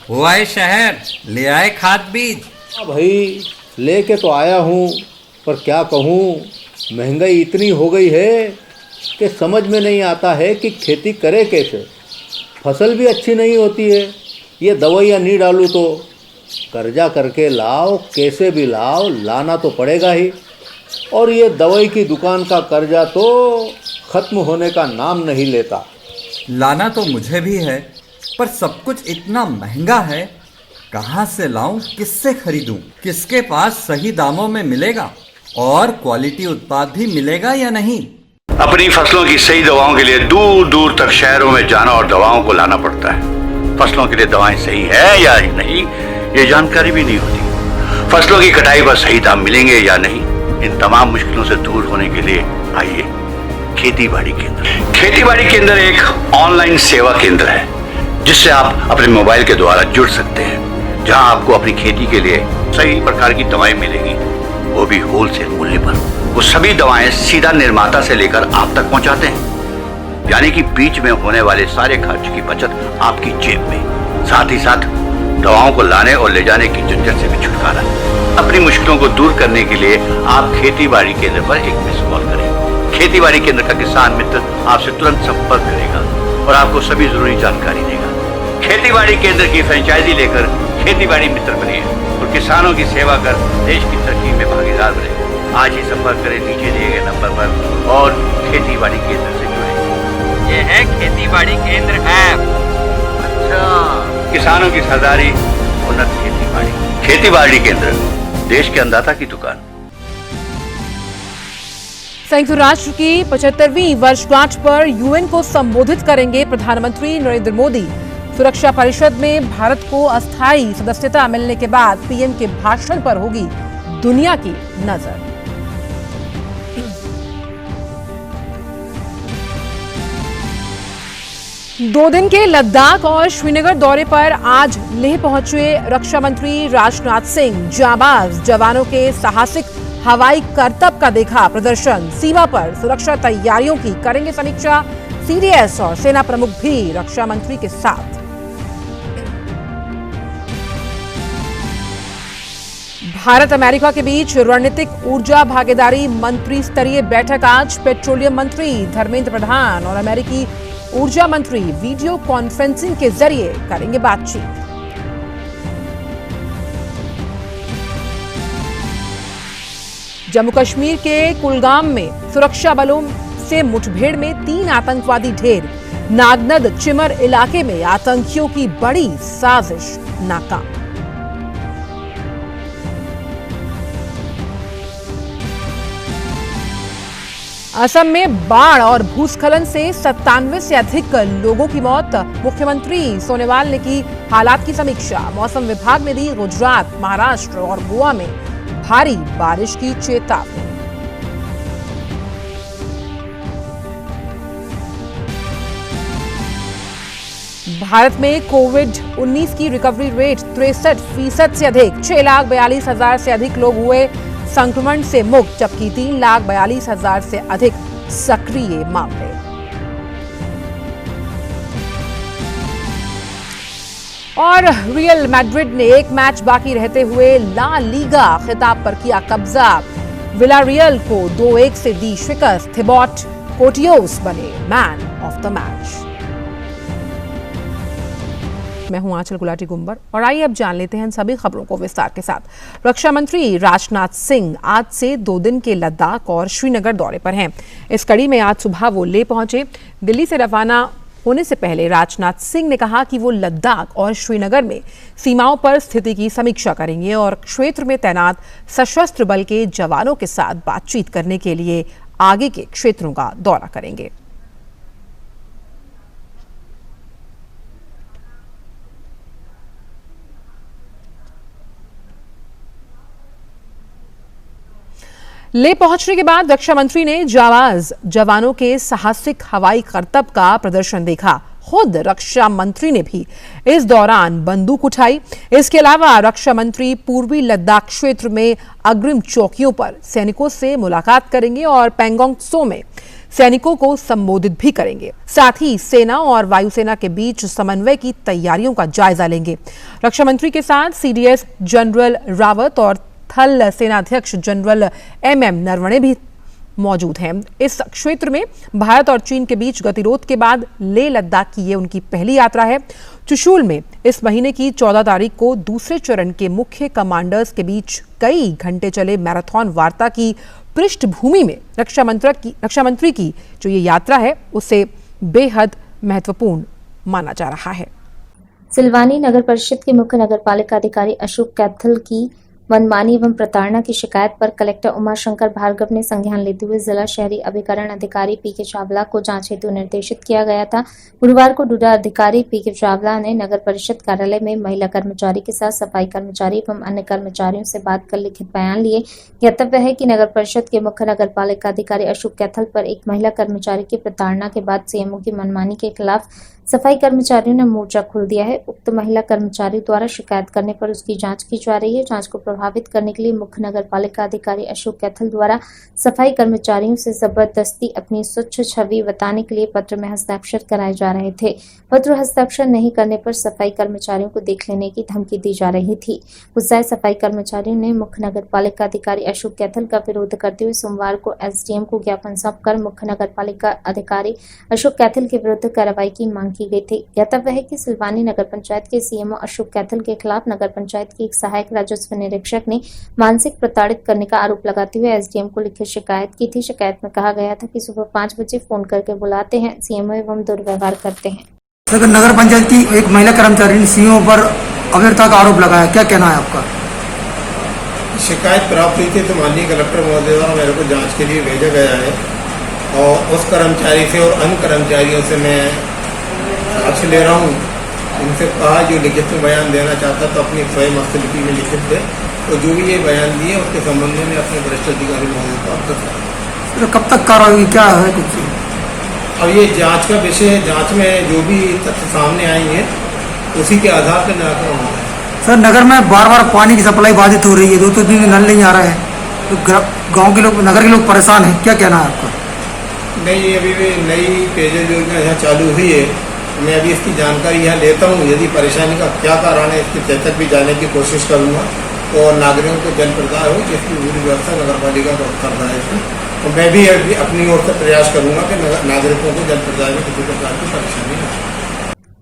वो आए शहर, ले आए खाद बीज। हाँ भाई, लेके तो आया हूँ, पर क्या कहूँ, महंगाई इतनी हो गई है कि समझ में नहीं आता है कि खेती करे कैसे। फसल भी अच्छी नहीं होती है, ये दवाइयाँ नहीं डालूँ तो कर्जा करके लाओ, कैसे भी लाओ, लाना तो पड़ेगा ही। और ये दवाई की दुकान का कर्जा तो ख़त्म होने का नाम नहीं लेता। लाना तो मुझे भी है, पर सब कुछ इतना महंगा है, कहाँ से लाऊं, किससे खरीदूं, किसके पास सही दामों में मिलेगा और क्वालिटी उत्पाद भी मिलेगा या नहीं। अपनी फसलों की सही दवाओं के लिए दूर दूर तक शहरों में जाना और दवाओं को लाना पड़ता है। फसलों के लिए दवाएं सही है या नहीं, ये जानकारी भी नहीं होती। फसलों की कटाई पर सही दाम मिलेंगे या नहीं, इन तमाम मुश्किलों से दूर होने के लिए आइए खेती बाड़ी केंद्र। खेती बाड़ी केंद्र एक ऑनलाइन सेवा केंद्र है जिससे आप अपने मोबाइल के द्वारा जुड़ सकते हैं, जहां आपको अपनी खेती के लिए सही प्रकार की दवाएं मिलेंगी, वो भी होलसेल मूल्य पर। वो सभी दवाएं सीधा निर्माता से लेकर आप तक पहुंचाते हैं, यानी कि बीच में होने वाले सारे खर्च की बचत आपकी जेब में। साथ ही साथ दवाओं को लाने और ले जाने की झंझट से भी छुटकारा। अपनी मुश्किलों को दूर करने के लिए आप खेती बाड़ी केंद्र पर एक मिस कॉल करें। खेती बाड़ी केंद्र का किसान मित्र आपसे तुरंत संपर्क करेगा और आपको सभी जरूरी जानकारी देगा। खेती बाड़ी केंद्र की फ्रेंचाइजी लेकर खेती बाड़ी मित्र बनिए और किसानों की सेवा कर देश की तरक्की में भागीदार बने। आज ही संपर्क करें नीचे दिए गए नंबर पर और खेती बाड़ी केंद्र से जुड़े। ये है खेती बाड़ी केंद्र ऐप। अच्छा, किसानों की सरदारी, उन्नत खेती बाड़ी। खेती बाड़ी केंद्र, देश के अन्नदाता की दुकान। संयुक्त राष्ट्र की 75वीं वर्षगांठ पर यूएन को संबोधित करेंगे प्रधानमंत्री नरेंद्र मोदी। सुरक्षा परिषद में भारत को अस्थायी सदस्यता मिलने के बाद पीएम के भाषण पर होगी दुनिया की नजर। दो दिन के लद्दाख और श्रीनगर दौरे पर आज लेह पहुंचे रक्षा मंत्री राजनाथ सिंह। जाबाज जवानों के साहसिक हवाई करतब का देखा प्रदर्शन। सीमा पर सुरक्षा तैयारियों की करेंगे समीक्षा। सीडीएस और सेना प्रमुख भी रक्षा मंत्री के साथ। भारत अमेरिका के बीच रणनीतिक ऊर्जा भागीदारी मंत्री स्तरीय बैठक आज। पेट्रोलियम मंत्री धर्मेंद्र प्रधान और अमेरिकी ऊर्जा मंत्री वीडियो कॉन्फ्रेंसिंग के जरिए करेंगे बातचीत। जम्मू कश्मीर के कुलगाम में सुरक्षा बलों से मुठभेड़ में 3 आतंकवादी ढेर। नागनद चिमर इलाके में आतंकियों की बड़ी साजिश नाकाम। असम में बाढ़ और भूस्खलन से 97 से अधिक लोगों की मौत। मुख्यमंत्री सोनोवाल ने की हालात की समीक्षा। मौसम विभाग ने दी गुजरात, महाराष्ट्र और गोवा में भारी बारिश की चेतावनी। भारत में कोविड-19 की रिकवरी रेट 63% से अधिक। 6,42,000 से अधिक लोग हुए संक्रमण से मुक्त, जबकि 3,42,000 से अधिक सक्रिय मामले। और रियल मैड्रिड ने एक मैच बाकी रहते हुए ला लीगा खिताब पर किया कब्जा। विलारियल को 2-1 से दी शिकस्त। थिबॉट कोर्टियोस बने मैन ऑफ द मैच। मैं हूं आंचल गुलाटी गुंबर और आइए अब जान लेते हैं सभी खबरों को विस्तार के साथ। रक्षा मंत्री राजनाथ सिंह आज से 2 दिन के लद्दाख और श्रीनगर दौरे पर हैं। इस कड़ी में आज सुबह वो लेह पहुंचे। दिल्ली से रवाना होने से पहले राजनाथ सिंह ने कहा कि वो लद्दाख और श्रीनगर में सीमाओं पर स्थिति की समीक्षा करेंगे और क्षेत्र में तैनात सशस्त्र बल के जवानों के साथ बातचीत करने के लिए आगे के क्षेत्रों का दौरा करेंगे। ले पहुंचने के बाद रक्षा मंत्री ने जाबाज जवानों के साहसिक हवाई करतब का प्रदर्शन देखा। खुद रक्षा मंत्री ने भी इस दौरान बंदूक उठाई। इसके अलावा रक्षा मंत्री पूर्वी लद्दाख क्षेत्र में अग्रिम चौकियों पर सैनिकों से मुलाकात करेंगे और पैंगोंग त्सो में सैनिकों को संबोधित भी करेंगे। साथ ही सेना और वायुसेना के बीच समन्वय की तैयारियों का जायजा लेंगे। रक्षा मंत्री के साथ सीडीएस जनरल रावत और थल सेनाध्यक्ष जनरल MM नरवणे भी मौजूद हैं। इस क्षेत्र में भारत और चीन के बीच गतिरोध के बाद लेह लद्दाख की ये उनकी पहली यात्रा है। चुशूल में इस महीने की 14 तारीख को दूसरे चरण के मुख्य कमांडर्स के बीच कई घंटे चले मैराथन वार्ता की पृष्ठभूमि में रक्षा मंत्री की जो ये यात्रा है उसे बेहद महत्वपूर्ण माना जा रहा है। सिलवानी नगर परिषद के मुख्य नगरपालिका अधिकारी अशोक कैथल की मनमानी एवं प्रताड़ना की शिकायत पर कलेक्टर उमाशंकर भार्गव ने संज्ञान लेते हुए जिला शहरी अभिकरण अधिकारी PK चावला को जांच हेतु निर्देशित किया गया था। गुरुवार को डूडा अधिकारी PK चावला ने नगर परिषद कार्यालय में महिला कर्मचारी के साथ सफाई कर्मचारी एवं अन्य कर्मचारियों से बात कर लिखित बयान लिए। ज्ञातव्य है कि नगर परिषद के मुख्य नगरपालिका अधिकारी अशोक कैथल पर एक महिला कर्मचारी की प्रताड़ना के बाद CMO की मनमानी के खिलाफ सफाई कर्मचारियों ने मोर्चा खोल दिया है। उक्त महिला कर्मचारी द्वारा शिकायत करने पर उसकी जांच की जा रही है। जांच को प्रभावित करने के लिए मुख्य नगरपालिका अधिकारी अशोक कैथल द्वारा सफाई कर्मचारियों से जबरदस्ती अपनी स्वच्छ छवि बताने के लिए पत्र में हस्ताक्षर कराए जा रहे थे। पत्र हस्ताक्षर नहीं करने पर सफाई कर्मचारियों को देख लेने की धमकी दी जा रही थी। गुस्साए सफाई कर्मचारियों ने मुख्य नगरपालिका अधिकारी अशोक कैथल का विरोध करते हुए सोमवार को SDM को ज्ञापन सौंपकर मुख्य नगरपालिका अधिकारी अशोक कैथल के विरुद्ध कार्रवाई की मांग की गई थी। ज्ञातव्य है कि सिलवानी नगर पंचायत के CMO अशोक कैथल के खिलाफ नगर पंचायत के एक सहायक राजस्व निरीक्षक ने मानसिक प्रताड़ित करने का आरोप लगाते हुए SDM को लिखित शिकायत की थी। शिकायत में कहा गया था कि सुबह 5 बजे फोन करके बुलाते हैं CMO एवं दुर्व्यवहार करते हैं। नगर पंचायत की एक महिला कर्मचारी ने CMO पर अभद्रता का आरोप लगाया, क्या कहना है आपका? शिकायत प्राप्त हुई थी तो माननीय कलेक्टर महोदय द्वारा मेरे को जांच के लिए भेजा गया है और उस कर्मचारी से और अन्य कर्मचारियों से मैं साक्ष्य ले रहा हूँ। उनसे कहा जो लिखित में बयान देना चाहता तो अपनी स्वयं हस्तलिपि में लिखित दे, तो जो भी ये बयान दिए उसके संबंध में अपने वरिष्ठ अधिकारी महोदय को अवगत करें। कब तक कार्रवाई क्या है कुछ? अब ये जांच का विषय है। जांच में जो भी तथ्य सामने आएंगे उसी के आधार पर निराकरण होगा। सर, नगर में बार बार पानी की सप्लाई बाधित हो रही है, 2 दिन नल नहीं आ रहा है, तो गांव के लोग, नगर के लोग परेशान हैं, क्या कहना है आपका? नहीं, अभी भी नई पेयजल योजना यहाँ चालू हुई है। मैं अभी इसकी जानकारी यहाँ लेता हूँ। यदि परेशानी का क्या कारण है इसके तह तक भी जाने की कोशिश करूँगा और नागरिकों को जल प्रदाय हो जिसकी पूरी व्यवस्था नगर पालिका को करना है इसमें। और मैं भी अपनी ओर से प्रयास करूँगा कि नागरिकों को जल प्रदाय में किसी प्रकार की परेशानी न हो।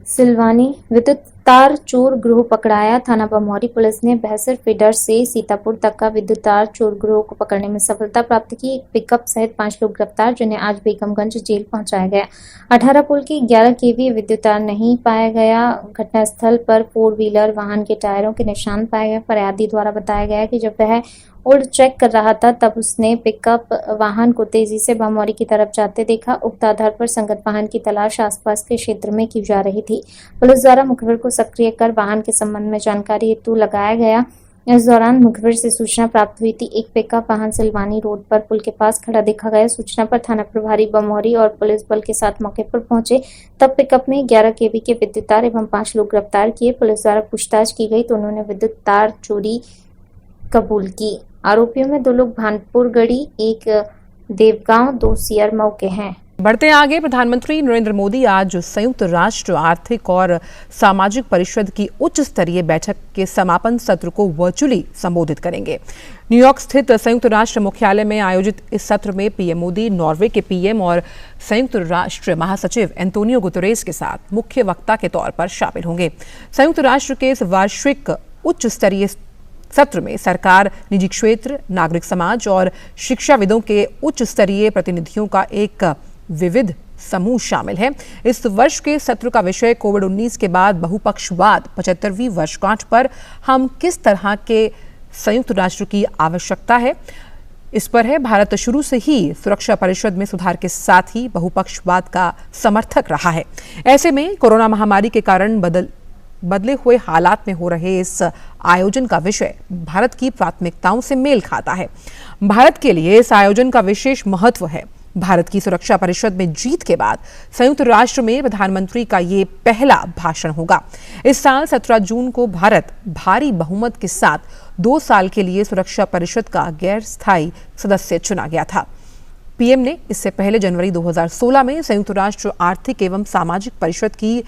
सिलवानी विद्युत तार चोर गिरोह पकड़ाया। थाना बमौरी पुलिस ने बहसर फीडर से सीतापुर तक का विद्युत तार चोर गिरोह को पकड़ने में सफलता प्राप्त की। एक पिकअप सहित 5 लोग गिरफ्तार, जिन्हें आज बेगमगंज जेल पहुंचाया गया। 18 पुल की 11 kV विद्युत तार नहीं पाया गया। घटनास्थल पर 4 व्हीलर वाहन के टायरों के निशान पाए गए। फरियादी द्वारा बताया गया कि जब वह ओल्ड चेक कर रहा था तब उसने पिकअप वाहन को तेजी से बमौरी की तरफ जाते देखा। उक्त आधार पर संगत वाहन की तलाश आसपास के क्षेत्र में की जा रही थी। पुलिस द्वारा मुखबिर को सक्रिय कर वाहन के संबंध में जानकारी हेतु लगाया गया। इस दौरान मुखबिर से सूचना प्राप्त हुई थी। एक पिकअप वाहन सिलवानी रोड पर पुल के पास खड़ा देखा गया। सूचना पर थाना प्रभारी बमौरी और पुलिस बल के साथ मौके पर पहुंचे। तब पिकअप में 11 kV के विद्युत तार एवं 5 लोग गिरफ्तार किए। पुलिस द्वारा पूछताछ की गई तो उन्होंने विद्युत तार चोरी कबूल की। आरोपियों में 2 लोग भानपुर गढ़ी, एक देवगांव, 2 सियर मऊ के हैं। बढ़ते आगे, प्रधानमंत्री नरेंद्र मोदी आज संयुक्त राष्ट्र आर्थिक और सामाजिक परिषद की उच्च स्तरीय बैठक के समापन सत्र को वर्चुअली संबोधित करेंगे। न्यूयॉर्क स्थित संयुक्त राष्ट्र मुख्यालय में आयोजित इस सत्र में पीएम मोदी, नॉर्वे के पीएम और संयुक्त राष्ट्र महासचिव एंटोनियो गुतेरेस के साथ मुख्य वक्ता के तौर पर शामिल होंगे। संयुक्त राष्ट्र के इस वार्षिक उच्च स्तरीय सत्र में सरकार, निजी क्षेत्र, नागरिक समाज और शिक्षाविदों के उच्च स्तरीय प्रतिनिधियों का एक विविध समूह शामिल है। इस वर्ष के सत्र का विषय कोविड-19 के बाद बहुपक्षवाद, 75वीं वर्षगांठ पर हम किस तरह के संयुक्त राष्ट्र की आवश्यकता है, इस पर है। भारत शुरू से ही सुरक्षा परिषद में सुधार के साथ ही बहुपक्षवाद का समर्थक रहा है। ऐसे में कोरोना महामारी के कारण बदले हुए हालात में हो रहे इस आयोजन का विषय भारत की प्राथमिकताओं से मेल खाता है। भारत के लिए इस आयोजन का विशेष महत्व है। भारत की सुरक्षा परिषद में जीत के बाद संयुक्त राष्ट्र में प्रधानमंत्री का ये पहला भाषण होगा। इस साल 17 जून को भारत भारी बहुमत के साथ 2 साल के लिए सुरक्षा परिषद का गैर स्थायी सदस्य चुना गया था। पीएम ने इससे पहले जनवरी 2016 में संयुक्त राष्ट्र आर्थिक एवं सामाजिक परिषद की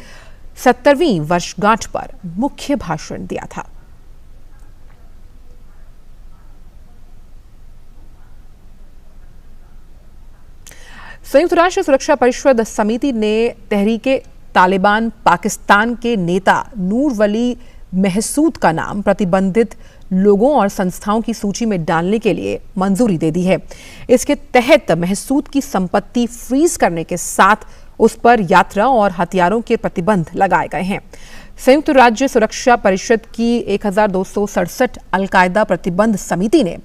70वीं वर्षगांठ पर मुख्य भाषण दिया था। संयुक्त राष्ट्र सुरक्षा परिषद समिति ने तहरीके तालिबान पाकिस्तान के नेता नूर वली महसूद का नाम प्रतिबंधित लोगों और संस्थाओं की सूची में डालने के लिए मंजूरी दे दी है। इसके तहत महसूद की संपत्ति फ्रीज करने के साथ उस पर यात्रा और हथियारों के प्रतिबंध लगाए गए हैं। संयुक्त राज्य सुरक्षा परिषद की 1267 अलकायदा प्रतिबंध समिति ने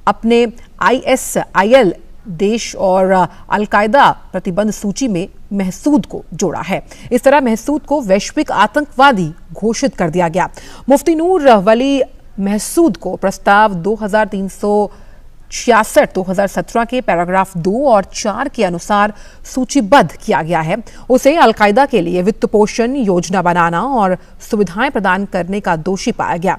अपने ISIL देश और अलकायदा प्रतिबंध सूची में महसूद को जोड़ा है। इस तरह महसूद को वैश्विक आतंकवादी घोषित कर दिया गया। मुफ्ती नूर वली महसूद को प्रस्ताव 2366/2017 के पैराग्राफ 2 और 4 के अनुसार सूचीबद्ध किया गया है। उसे अलकायदा के लिए वित्त पोषण, योजना बनाना और सुविधाएं प्रदान करने का दोषी पाया गया।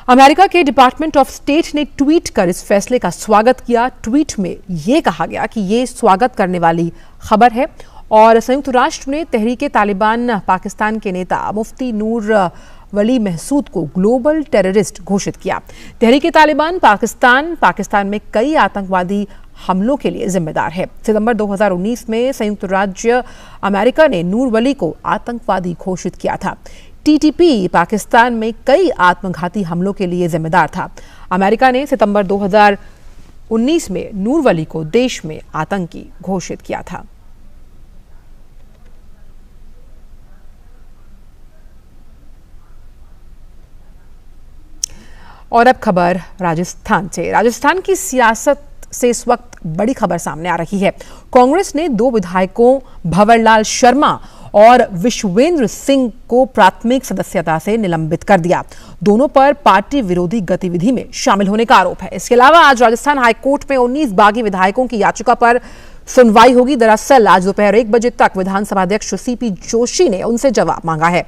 अमेरिका के डिपार्टमेंट ऑफ स्टेट ने ट्वीट कर इस फैसले का स्वागत किया। ट्वीट में यह कहा गया कि ये स्वागत करने वाली खबर है और संयुक्त राष्ट्र ने तहरीके तालिबान पाकिस्तान के नेता मुफ्ती नूर वली महसूद को ग्लोबल टेररिस्ट घोषित किया। तहरीके तालिबान पाकिस्तान में कई आतंकवादी हमलों के लिए जिम्मेदार है। सितंबर 2019 में संयुक्त राज्य अमेरिका ने नूर वली को आतंकवादी घोषित किया था। TTP पाकिस्तान में कई आत्मघाती हमलों के लिए जिम्मेदार था। अमेरिका ने सितंबर 2019 में नूर वली को देश में आतंकी घोषित किया था। और अब खबर राजस्थान से। राजस्थान की सियासत से इस वक्त बड़ी खबर सामने आ रही है। कांग्रेस ने 2 विधायकों भंवरलाल शर्मा और विश्वेंद्र सिंह को प्राथमिक सदस्यता से निलंबित कर दिया। दोनों पर पार्टी विरोधी गतिविधि में शामिल होने का आरोप है। इसके अलावा आज राजस्थान हाईकोर्ट में 19 बागी विधायकों की याचिका पर सुनवाई होगी। दरअसल आज दोपहर 1 बजे तक विधानसभा अध्यक्ष CP जोशी ने उनसे जवाब मांगा है।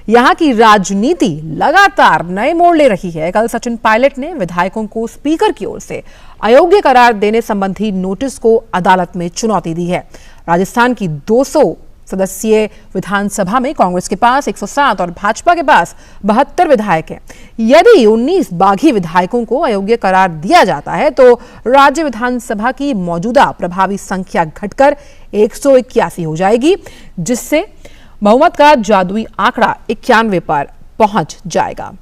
यहाँ की राजनीति लगातार नए मोड़ ले रही है। कल सचिन पायलट ने विधायकों को स्पीकर की ओर से अयोग्य करार देने संबंधी नोटिस को अदालत में चुनौती दी है। राजस्थान की 200 सदस्यीय विधानसभा में कांग्रेस के पास 107 और भाजपा के पास 72 विधायक हैं। यदि 19 बागी विधायकों को अयोग्य करार दिया जाता है तो राज्य विधानसभा की मौजूदा प्रभावी संख्या घटकर 181 हो जाएगी, जिससे बहुमत का जादुई आंकड़ा 91 पर पहुंच जाएगा।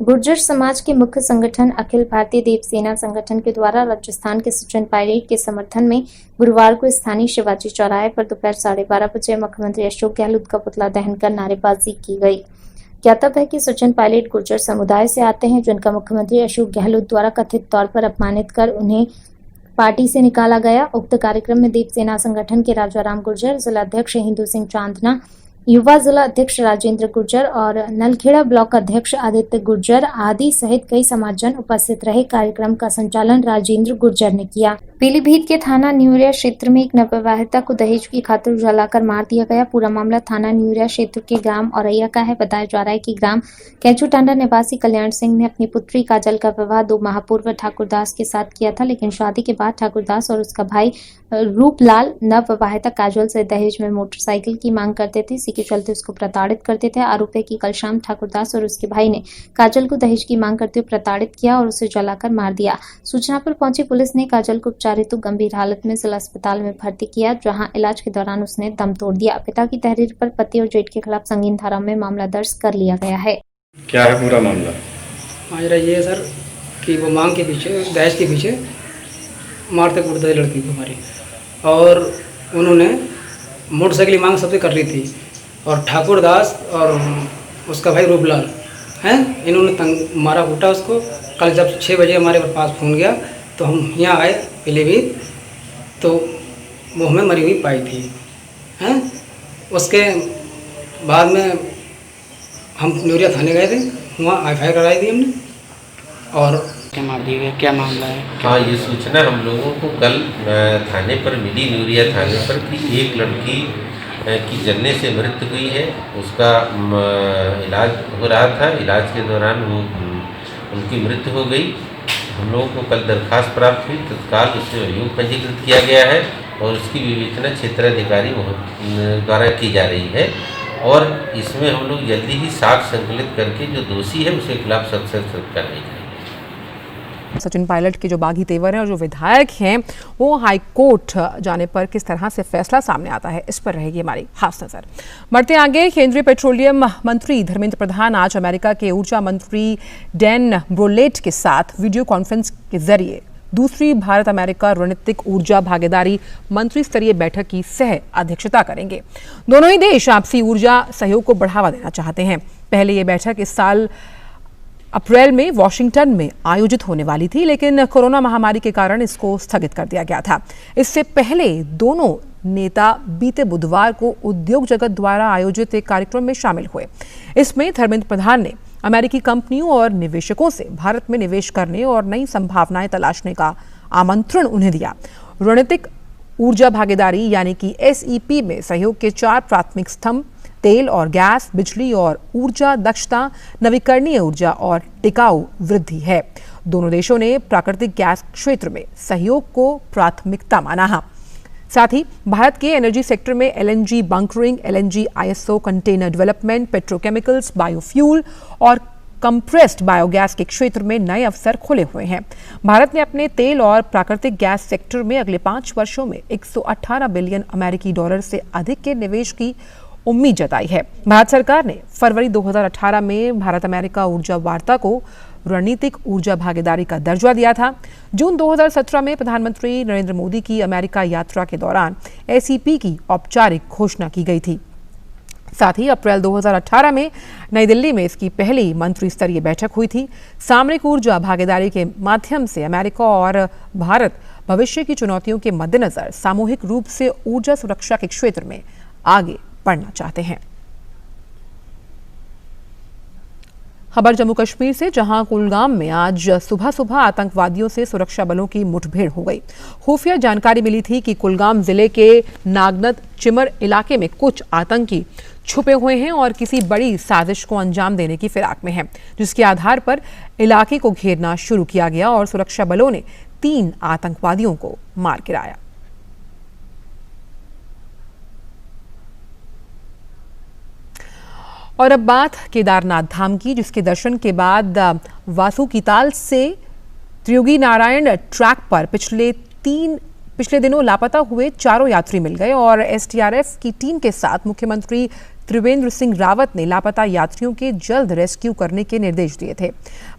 गुर्जर समाज के मुख्य संगठन अखिल भारतीय देव सेना संगठन के द्वारा राजस्थान के सचिन पायलट के समर्थन में गुरुवार को स्थानीय शिवाजी चौराहे पर दोपहर 12:30 बजे मुख्यमंत्री अशोक गहलोत का पुतला दहन कर नारेबाजी की गई। ज्ञातव्य है कि सचिन पायलट गुर्जर समुदाय से आते हैं, जिनका मुख्यमंत्री अशोक गहलोत द्वारा कथित तौर पर अपमानित कर उन्हें पार्टी से निकाला गया। उक्त कार्यक्रम में देव सेना संगठन के राजाराम गुर्जर, जिला अध्यक्ष हिंदू सिंह चांदना, युवा जिला अध्यक्ष राजेंद्र गुर्जर और नलखेड़ा ब्लॉक अध्यक्ष आदित्य गुर्जर आदि सहित कई समाजजन उपस्थित रहे। कार्यक्रम का संचालन राजेंद्र गुर्जर ने किया। पीलीभीत के थाना न्यूरिया क्षेत्र में एक नवविवाहिता को दहेज की खातिर जलाकर मार दिया गया। पूरा मामला थाना न्यूरिया क्षेत्र के ग्राम औरैया का है। बताया जा रहा है कि ग्राम कैचूटांडा निवासी कल्याण सिंह ने अपनी पुत्री काजल का विवाह 2 माह पूर्व ठाकुरदास के साथ किया था, लेकिन शादी के बाद ठाकुरदास और उसका भाई रूपलाल नवविवाहिता काजल से दहेज में मोटरसाइकिल की मांग करते थे। इसी के चलते उसको प्रताड़ित करते थे। आरोप है कि कल शाम ठाकुरदास और उसके भाई ने काजल को दहेज की मांग करते हुए प्रताड़ित किया और उसे जलाकर मार दिया। सूचना पर पहुंची पुलिस ने काजल को उपचारित गंभीर हालत में जिला अस्पताल में भर्ती किया, जहां इलाज के दौरान उसने दम तोड़ दिया। पिता की तहरीर पर पति और जेठ के खिलाफ संगीन धारा में मामला दर्ज कर लिया गया है। क्या है पूरा मामला? माजरा ये है सर कि वो मांग के पीछे, दहेज के पीछे मारते कूटते लड़की को हमारी, और उन्होंने मोटरसाइकिल की मांग सबसे कर रही थी। और ठाकुरदास और उसका भाई रूपलाल हैं, इन्होंने तंग मारा कूटा उसको। कल जब 6 बजे हमारे पास फोन गया तो हम यहाँ आए पीलीभीत, तो वो हमें मरी हुई पाई थी हैं। उसके बाद में हम न्यूरिया थाने गए थे, वहाँ FIR कराई थी हमने। और क्या मार दिए गए, क्या मामला है? हाँ, ये सूचना हम लोगों को कल थाने पर मिली, न्यूरिया थाने पर, कि एक लड़की की जलने से मृत्यु हुई है। उसका इलाज हो रहा था, इलाज के दौरान वो उनकी मृत्यु हो गई। हम लोगों को कल दरखास्त प्राप्त हुई, तत्काल उसमें अभियोग पंजीकृत किया गया है और उसकी विवेचना क्षेत्राधिकारी द्वारा की जा रही है और इसमें हम लोग जल्दी ही साक्ष्य संकलित करके जो दोषी है उसके खिलाफ सख्त से सख्त कार्रवाई करेंगे। सचिन पायलट के जो बागी तेवर हैं और जो विधायक हैं वो हाई कोर्ट जाने पर किस तरह से फैसला सामने आता है, इस पर रहेगी हमारी खास नजर। बढ़ते आगे, केंद्रीय पेट्रोलियम मंत्री धर्मेंद्र प्रधान आज अमेरिका के ऊर्जा मंत्री डैन ब्रोलेट के साथ वीडियो कॉन्फ्रेंस के जरिए दूसरी भारत अमेरिका रणनीतिक ऊर्जा भागीदारी मंत्री स्तरीय बैठक की सह अध्यक्षता करेंगे। दोनों ही देश आपसी ऊर्जा सहयोग को बढ़ावा देना चाहते हैं। पहले ये बैठक इस साल अप्रैल में वॉशिंगटन में आयोजित होने वाली थी, लेकिन कोरोना महामारी के कारण इसको स्थगित कर दिया गया था। इससे पहले दोनों नेता बीते बुधवार को उद्योग जगत द्वारा आयोजित एक कार्यक्रम में शामिल हुए। इसमें धर्मेंद्र प्रधान ने अमेरिकी कंपनियों और निवेशकों से भारत में निवेश करने और नई संभावनाएं तलाशने का आमंत्रण उन्हें दिया। रणनीतिक ऊर्जा भागीदारी यानी कि SEP में सहयोग के 4 प्राथमिक स्तंभ तेल और गैस, बिजली और ऊर्जा दक्षता, नवीकरणीय ऊर्जा और टिकाऊ वृद्धि है। दोनों देशों ने प्राकृतिक गैस क्षेत्र में सहयोग को प्राथमिकता माना है। साथ ही भारत के एनर्जी सेक्टर में LNG bunkering, LNG ISO container development, petrochemicals, biofuel और कंप्रेस्ड बायोगैस के क्षेत्र में नए अवसर खुले हुए हैं। भारत ने अपने तेल और प्राकृतिक गैस सेक्टर में अगले 5 वर्षों में 118 बिलियन अमेरिकी डॉलर से अधिक के निवेश की उम्मीद जताई है। भारत सरकार ने फरवरी 2018 में भारत अमेरिका ऊर्जा वार्ता को रणनीतिक ऊर्जा भागीदारी का दर्जा दिया था। जून 2017 में प्रधानमंत्री नरेंद्र मोदी की अमेरिका यात्रा के दौरान SEP की औपचारिक घोषणा की गई थी। साथ ही अप्रैल 2018 में नई दिल्ली में इसकी पहली मंत्री स्तरीय बैठक हुई थी। सामरिक ऊर्जा भागीदारी के माध्यम से अमेरिका और भारत भविष्य की चुनौतियों के मद्देनजर सामूहिक रूप से ऊर्जा सुरक्षा के क्षेत्र में आगे बढ़ना चाहते हैं। खबर जम्मू कश्मीर से, जहां कुलगाम में आज सुबह सुबह आतंकवादियों से सुरक्षा बलों की मुठभेड़ हो गई। खुफिया जानकारी मिली थी कि कुलगाम जिले के नागनद चिमर इलाके में कुछ आतंकी छुपे हुए हैं और किसी बड़ी साजिश को अंजाम देने की फिराक में हैं, जिसके आधार पर इलाके को घेरना शुरू किया गया और सुरक्षा बलों ने 3 आतंकवादियों को मार गिराया। और अब बात केदारनाथ धाम की, जिसके दर्शन के बाद वासुकीताल से त्रियोगी नारायण ट्रैक पर पिछले दिनों लापता हुए 4 यात्री मिल गए और SDRF की टीम के साथ मुख्यमंत्री त्रिवेंद्र सिंह रावत ने लापता यात्रियों के जल्द रेस्क्यू करने के निर्देश दिए थे।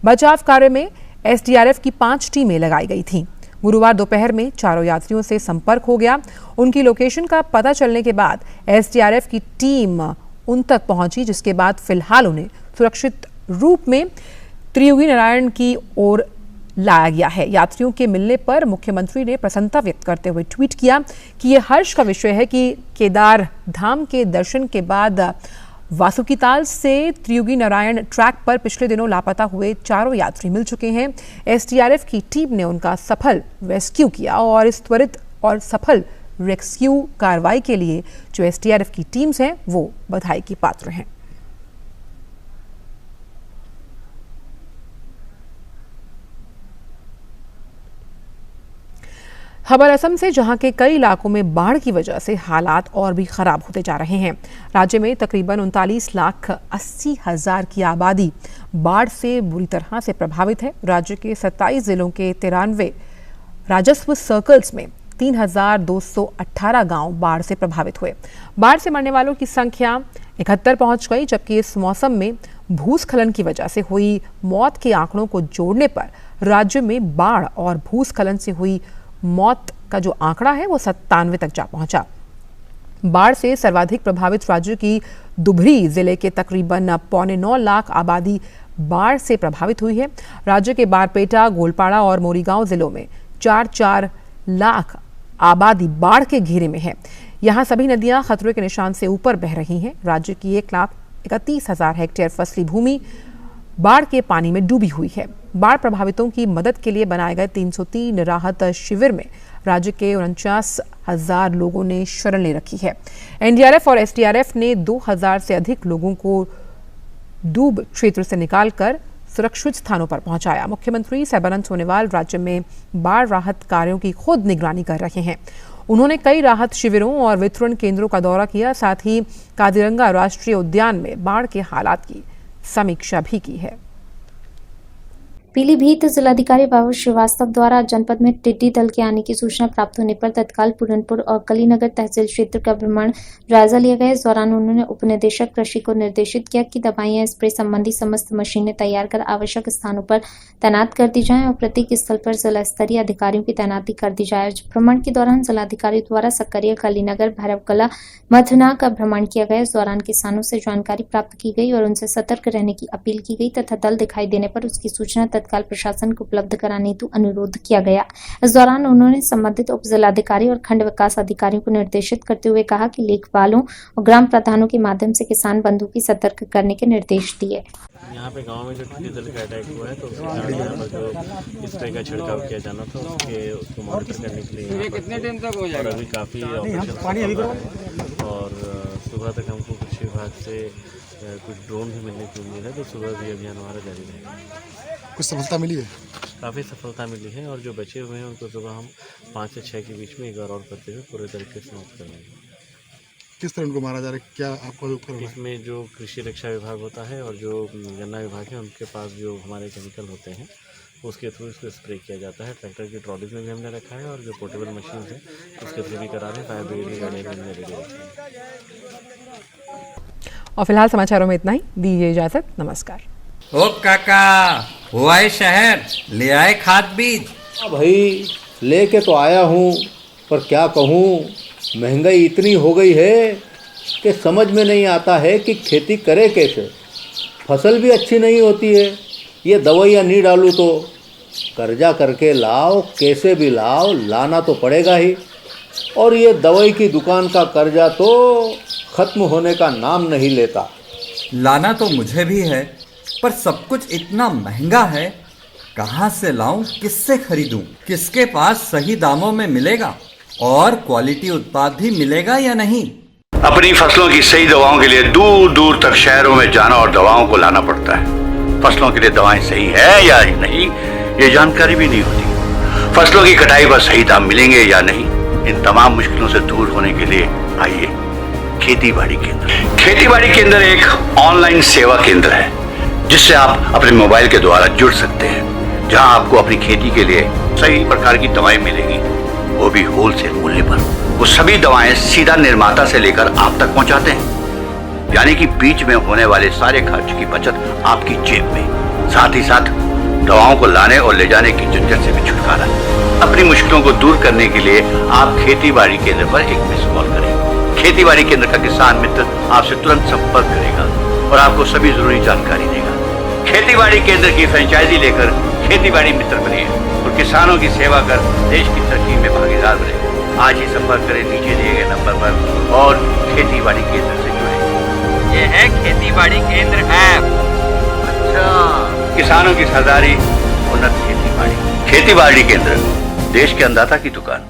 बचाव कार्य में SDRF की 5 टीमें लगाई गई थीं। गुरुवार दोपहर में 4 यात्रियों से संपर्क हो गया। उनकी लोकेशन का पता चलने के बाद SDRF की टीम उन तक पहुंची, जिसके बाद फिलहाल उन्हें सुरक्षित रूप में त्रियोगी नारायण की ओर लाया गया है। यात्रियों के मिलने पर मुख्यमंत्री ने प्रसन्नता व्यक्त करते हुए ट्वीट किया कि यह हर्ष का विषय है कि केदार धाम के दर्शन के बाद वासुकीताल से त्रियोगी नारायण ट्रैक पर पिछले दिनों लापता हुए 4 यात्री मिल चुके हैं। SDRF की टीम ने उनका सफल रेस्क्यू किया और इस त्वरित और सफल रेस्क्यू कार्रवाई के लिए जो SDRF की टीम्स हैं वो बधाई की पात्र हैं। खबर असम से, जहां के कई इलाकों में बाढ़ की वजह से हालात और भी खराब होते जा रहे हैं। राज्य में तकरीबन 39,80,000 की आबादी बाढ़ से बुरी तरह से प्रभावित है। राज्य के 27 जिलों के 93 राजस्व सर्कल्स में 3,218 गांव बाढ़ से प्रभावित हुए। बाढ़ से मरने वालों की संख्या 71 पहुंच गई, जबकि इस मौसम में भूस्खलन की वजह से हुई मौत के आंकड़ों को जोड़ने पर राज्य में बाढ़ और भूस्खलन से हुई मौत का जो आंकड़ा है वो 97 तक जा पहुंचा। बाढ़ से सर्वाधिक प्रभावित राज्य की दुबरी जिले के तकरीबन 9.25 लाख आबादी बाढ़ से प्रभावित हुई है। राज्य के बारपेटा, गोलपाड़ा और मोरीगांव जिलों में 4-4 लाख आबादी बाढ़ के घेरे में है। यहाँ सभी नदियां खतरे के निशान से ऊपर बह रही हैं। राज्य की 1,31,000 हेक्टेयर फसली भूमि बाढ़ के पानी में डूबी हुई है। बाढ़ प्रभावितों की मदद के लिए बनाए गए 303 राहत शिविर में राज्य के 49,000 लोगों ने शरण ले रखी है। NDRF और SDRF ने 2,000 से अधिक लोगों को डूब क्षेत्र से निकालकर सुरक्षित स्थानों पर पहुंचाया। मुख्यमंत्री सर्बानंद सोनोवाल राज्य में बाढ़ राहत कार्यों की खुद निगरानी कर रहे हैं। उन्होंने कई राहत शिविरों और वितरण केंद्रों का दौरा किया, साथ ही काजीरंगा राष्ट्रीय उद्यान में बाढ़ के हालात की समीक्षा भी की है। पीलीभीत जिलाधिकारी बाबू श्रीवास्तव द्वारा जनपद में टिड्डी दल के आने की सूचना प्राप्त होने पर तत्काल पूरनपुर और कलीनगर तहसील क्षेत्र का भ्रमण जायजा लिया गया। इस दौरान उन्होंने उप निदेशक कृषि को निर्देशित किया कि दवाइयां स्प्रे संबंधी समस्त मशीनें तैयार कर आवश्यक स्थानों पर तैनात कर दी जाएं और प्रत्येक स्थल पर जिला स्तरीय अधिकारियों की तैनाती कर दी जाए। भ्रमण के दौरान जिलाधिकारी द्वारा सक्रिय, कलीनगर, भैरवकला, मथुना का भ्रमण किया गया। इस दौरान किसानों से जानकारी प्राप्त की गई और उनसे सतर्क रहने की अपील की गई तथा दल दिखाई देने पर उसकी सूचना तत्काल प्रशासन को उपलब्ध कराने हेतु अनुरोध किया गया। इस दौरान उन्होंने संबंधित उप जिलाधिकारी और खंड विकास अधिकारियों को निर्देशित करते हुए कहा कि लेखपालों और ग्राम प्रधानों के माध्यम से किसान बंधु की सतर्क करने के निर्देश दिए। यहाँ पे गांव में जो टिड्डी दल का अटैक हुआ है तो उसके कारण यहाँ पर जो स्प्रे का छिड़काव किया जाना था उसको मॉनिटर करने के लिए कितने दिन तक हो जाएगा? और अभी काफ़ी ऑपरेशन और सुबह तक हमको कृषि विभाग से कुछ ड्रोन भी मिलने की उम्मीद है, तो सुबह भी अभियान हमारा जारी रहेगा। कुछ सफलता मिली है? काफ़ी सफलता मिली है और जो बचे हुए हैं उनको सुबह हम 5 से 6 के बीच में एक बार और करते हुए पूरे तरीके से समाप्त कर लेंगे। किस तरह उनको मारा जा रहा है, क्या आपको उपकरण? इसमें जो कृषि रक्षा विभाग होता है और जो गन्ना विभाग है उनके पास जो हमारे केमिकल होते हैं उसके थ्रू इसको स्प्रे किया जाता है। ट्रैक्टर की ट्रॉलीज में भी हमने रखा है और जो पोर्टेबल मशीन है उसके थ्रू भी करा रहे हैं। फायर ब्रिगेड की गाड़ी में हमने रेडी रखी है। और फिलहाल समाचारों में इतना ही। दीजिए इजाजत, नमस्कार। ओ काका, हुआ है शहर, ले आए खाद बीज? भाई लेके तो आया हूँ, पर क्या कहूँ, महंगाई इतनी हो गई है कि समझ में नहीं आता है कि खेती करे कैसे। फसल भी अच्छी नहीं होती है, ये दवाइयाँ नहीं डालूँ तो कर्जा करके लाओ, कैसे भी लाओ, लाना तो पड़ेगा ही। और ये दवाई की दुकान का कर्जा तो ख़त्म होने का नाम नहीं लेता। लाना तो मुझे भी है, पर सब कुछ इतना महंगा है, कहाँ से लाऊं, किससे खरीदूं, किसके पास सही दामों में मिलेगा और क्वालिटी उत्पाद भी मिलेगा या नहीं। अपनी फसलों की सही दवाओं के लिए दूर दूर तक शहरों में जाना और दवाओं को लाना पड़ता है। फसलों के लिए दवाएं सही है या नहीं, ये जानकारी भी नहीं होती। फसलों की कटाई पर सही दाम मिलेंगे या नहीं, इन तमाम मुश्किलों से दूर होने के लिए आइए खेती बाड़ी केंद्र। खेती बाड़ी केंद्र एक ऑनलाइन सेवा केंद्र है जिससे आप अपने मोबाइल के द्वारा जुड़ सकते हैं, जहां आपको अपनी खेती के लिए सही प्रकार की दवाएं मिलेगी, वो भी होलसेल मूल्य पर। वो सभी दवाएं सीधा निर्माता से लेकर आप तक पहुंचाते हैं, यानी कि बीच में होने वाले सारे खर्च की बचत आपकी जेब में। साथ ही साथ दवाओं को लाने और ले जाने की झंझट से भी छुटकारा। अपनी मुश्किलों को दूर करने के लिए आप खेती बाड़ी केंद्र पर एक मिस कॉल करें। खेती बाड़ी केंद्र का किसान मित्र आपसे तुरंत संपर्क करेगा और आपको सभी जरूरी जानकारी देगा। खेती बाड़ी केंद्र की फ्रेंचाइजी लेकर खेती बाड़ी मित्र बनिए और किसानों की सेवा कर देश की तरक्की में भागीदार बने। आज ही संपर्क करें नीचे दिए गए नंबर पर और खेती बाड़ी केंद्र से जुड़े। ये है खेती बाड़ी केंद्र ऐप। अच्छा, किसानों की सरदारी, उन्नत खेती बाड़ी। खेती बाड़ी केंद्र, देश के अन्नदाता की दुकान।